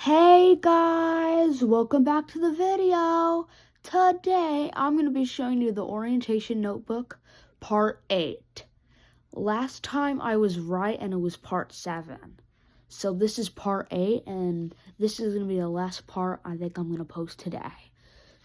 Hey guys, welcome back to the video. Today I'm going to be showing you the orientation notebook part 8. Last time I was right and it was part 7. So this is part 8 and this is going to be the last part I think I'm going to post today.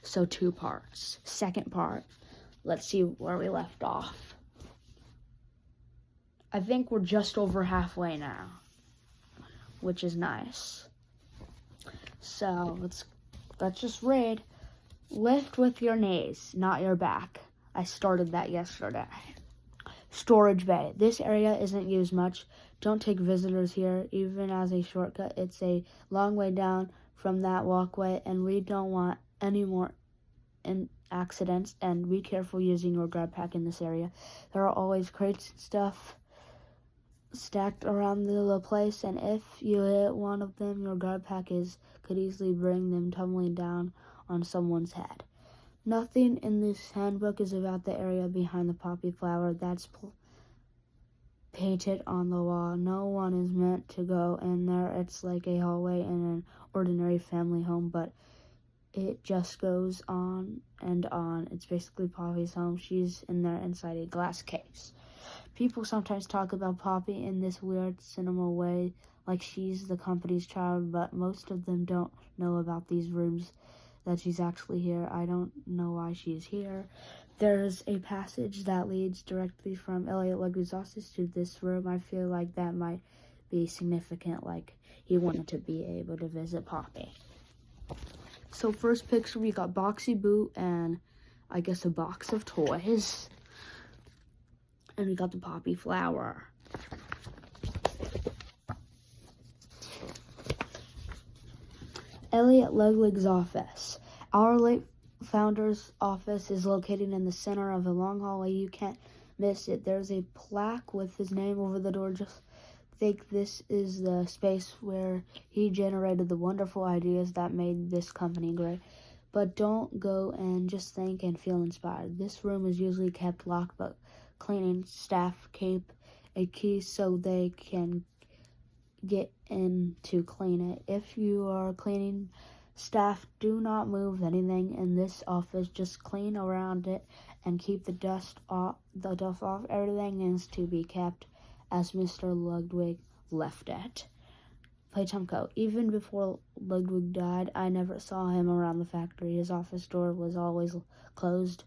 So 2 parts. Second part, let's see where we left off. I think we're just over halfway now, which is nice. So let's just read. Lift with your knees, not your back. I started that yesterday. Storage bay. This area isn't used much. Don't take visitors here, even as a shortcut. It's a long way down from that walkway, and we don't want any more accidents. And be careful using your grab pack in this area. There are always crates and stuff stacked around the place, and if you hit one of them, your grab pack could easily bring them tumbling down on someone's head. Nothing in this handbook is about the area behind the poppy flower that's painted on the wall. No one is meant to go in there. It's like a hallway in an ordinary family home, but it just goes on and on. It's basically Poppy's home. She's in there inside a glass case. People sometimes talk about Poppy in this weird cinema way, like she's the company's child, but most of them don't know about these rooms, that she's actually here. I don't know why she's here. There's a passage that leads directly from Elliot Ludwig's office to this room. I feel like that might be significant, like he wanted to be able to visit Poppy. So first picture, we got Boxy Boot and I guess a box of toys. And we got the poppy flower. Elliot Ludwig's office. Our late founder's office is located in the center of a long hallway. You can't miss it. There's a plaque with his name over the door. Just think this is the space where he generated the wonderful ideas that made this company great. But don't go and just think and feel inspired. This room is usually kept locked, but cleaning staff keep a key so they can get in to clean it. If you are cleaning staff, do not move anything in this office. Just clean around it and keep the dust off. Everything is to be kept as Mr. Ludwig left it. Playtime Co. Even before Ludwig died, I never saw him around the factory. His office door was always closed.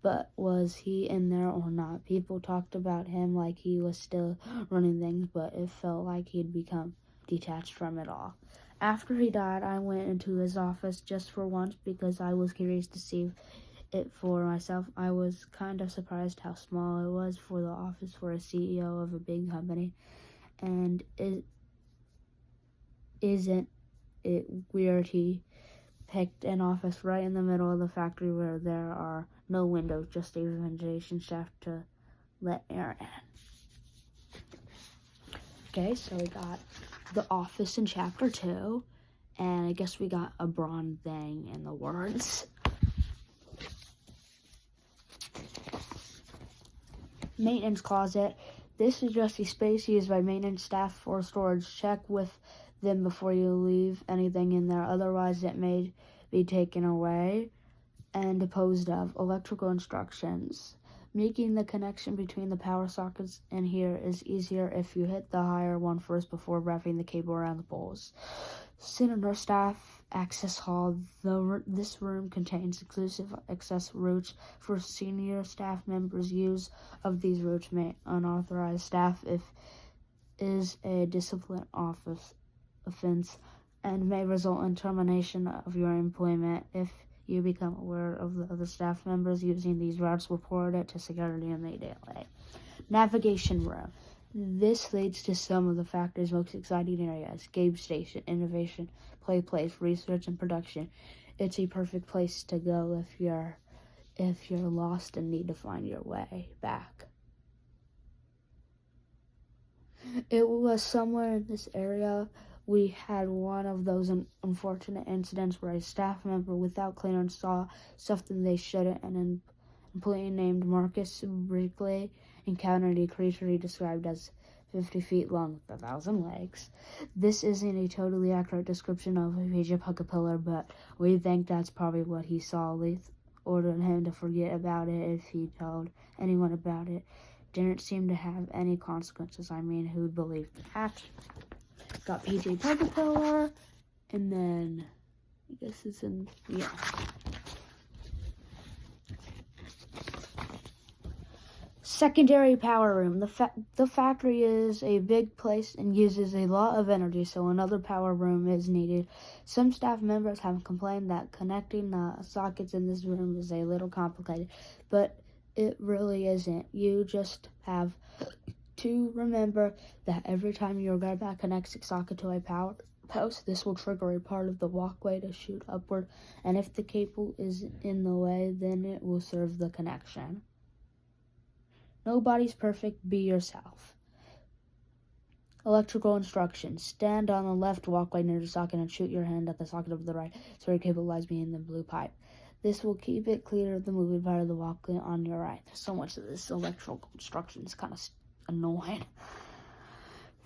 But was he in there or not? People talked about him like he was still running things, but it felt like he'd become detached from it all. After he died, I went into his office just for once because I was curious to see it for myself. I was kind of surprised how small it was for the office for a CEO of a big company. And isn't it weird he picked an office right in the middle of the factory where there are no windows, just a ventilation shaft to let air in. Okay, so we got the office in chapter 2, and I guess we got a bronze thing in the words. Maintenance closet. This is just a space used by maintenance staff for storage. Check with them before you leave anything in there, otherwise it may be taken away and disposed of. Electrical instructions. Making the connection between the power sockets in here is easier if you hit the higher one first before wrapping the cable around the poles. Senior staff access hall. This room contains exclusive access routes for senior staff members. Use of these routes may unauthorized staff if is a discipline offense and may result in termination of your employment. If you become aware of the other staff members using these routes, report it to security immediately. Navigation room. This leads to some of the factory's most exciting areas: game station, innovation, play place, research, and production. It's a perfect place to go if you're lost and need to find your way back. It was somewhere in this area we had one of those unfortunate incidents where a staff member without clearance saw something they shouldn't, and an employee named Marcus Wrigley encountered a creature he described as 50 feet long with 1,000 legs. This isn't a totally accurate description of a PJ Puckapillar, but we think that's probably what he saw. Leith ordered him to forget about it if he told anyone about it. Didn't seem to have any consequences. I mean, who'd believe that? Got PJ Puckapillar, and then I guess it's in, yeah. Secondary power room. The factory is a big place and uses a lot of energy, so another power room is needed. Some staff members have complained that connecting the sockets in this room is a little complicated, but it really isn't. You just have to remember that every time your grandpa connects a socket to a power post, this will trigger a part of the walkway to shoot upward, and if the cable is in the way, then it will serve the connection. Nobody's perfect, be yourself. Electrical instructions. Stand on the left walkway near the socket and shoot your hand at the socket of the right so your cable lies behind the blue pipe. This will keep it clear of the moving part of the walkway on your right. There's so much of this electrical instruction is kind of annoying.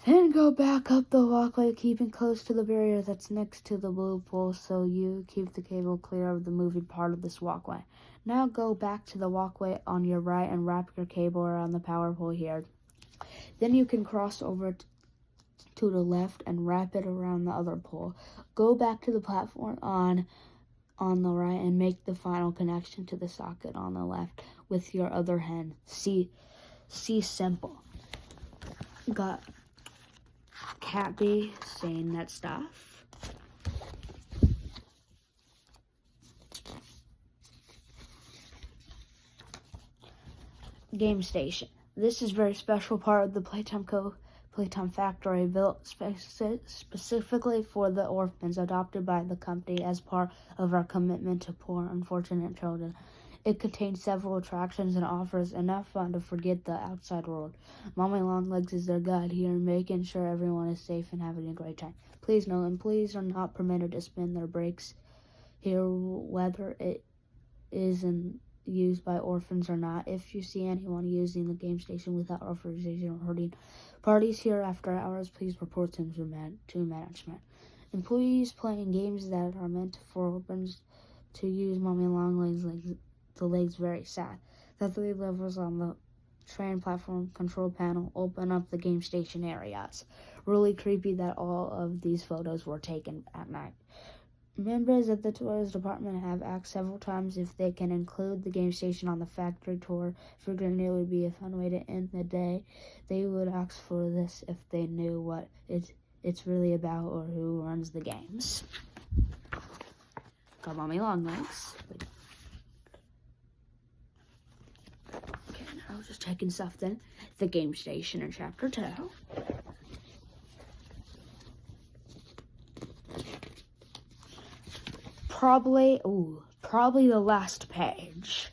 Then go back up the walkway, keeping close to the barrier that's next to the blue pole so you keep the cable clear of the moving part of this walkway. Now go back to the walkway on your right and wrap your cable around the power pole here. Then you can cross over to the left and wrap it around the other pole. Go back to the platform on the right and make the final connection to the socket on the left with your other hand. See simple. Got Cappy saying that stuff. Game station. This is a very special part of the Playtime factory built specifically for the orphans, adopted by the company as part of our commitment to poor, unfortunate children. It contains several attractions and offers enough fun to forget the outside world. Mommy Longlegs is their guide here, making sure everyone is safe and having a great time. Please note, employees are not permitted to spend their breaks here, whether it isn't used by orphans or not. If you see anyone using the game station without authorization or hurting parties here after hours, please report them to management. Employees playing games that are meant for orphans to use Mommy Longlegs the legs very sad. The 3 levers on the train platform control panel open up the game station areas. Really creepy that all of these photos were taken at night. Members of the tours department have asked several times if they can include the game station on the factory tour, figuring it would be a fun way to end the day. They would ask for this if they knew what it's really about or who runs the games. Got Mommy Longlegs. Okay, now I was just checking stuff then. The game station in chapter 2. Probably the last page.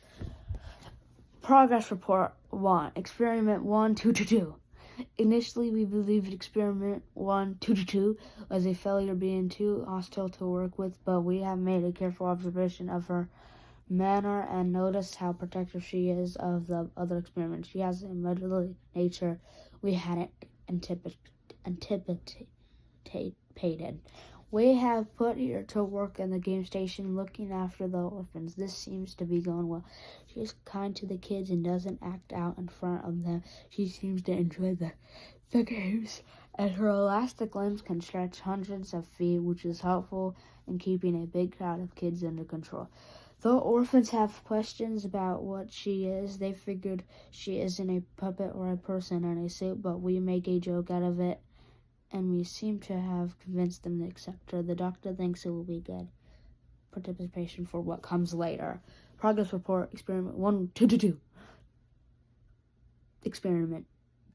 Progress report 1. Experiment 1, 2. Initially, we believed experiment 1, 2 was a failure, being too hostile to work with, but we have made a careful observation of her manner and noticed how protective she is of the other experiments. She has a motherly nature we hadn't anticipated. We have put her to work in the game station looking after the orphans. This seems to be going well. She is kind to the kids and doesn't act out in front of them. She seems to enjoy the games, and her elastic limbs can stretch hundreds of feet, which is helpful in keeping a big crowd of kids under control. Though orphans have questions about what she is, they figured she isn't a puppet or a person in a suit, but we make a joke out of it, and we seem to have convinced them to accept her. The doctor thinks it will be good participation for what comes later. Progress report, experiment 1, 2. Experiment.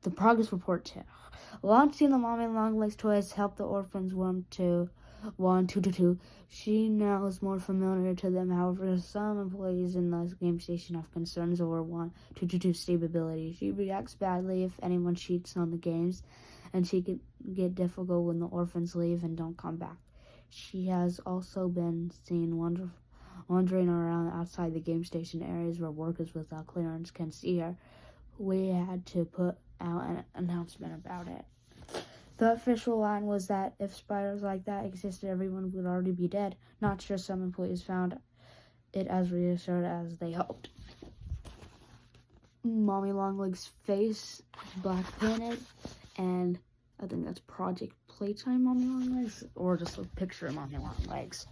The progress report 2. Launching the Mommy Longlegs toys helped the orphans 1, 2. She now is more familiar to them. However, some employees in the game station have concerns over 1, 2 stability. She reacts badly if anyone cheats on the games, and she can get difficult when the orphans leave and don't come back. She has also been seen wandering around outside the game station areas where workers without clearance can see her. We had to put out an announcement about it. The official line was that if spiders like that existed, everyone would already be dead. Not sure some employees found it as reassured as they hoped. Mommy Longlegs' face is black painted, and I think that's Project Playtime Mommy Longlegs, or just a picture of Mommy Longlegs.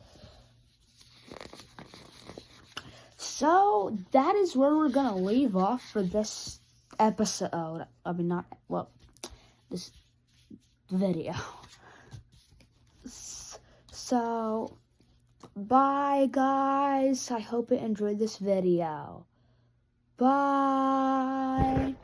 So that is where we're gonna leave off for this episode. This video. So, bye guys. I hope you enjoyed this video. Bye.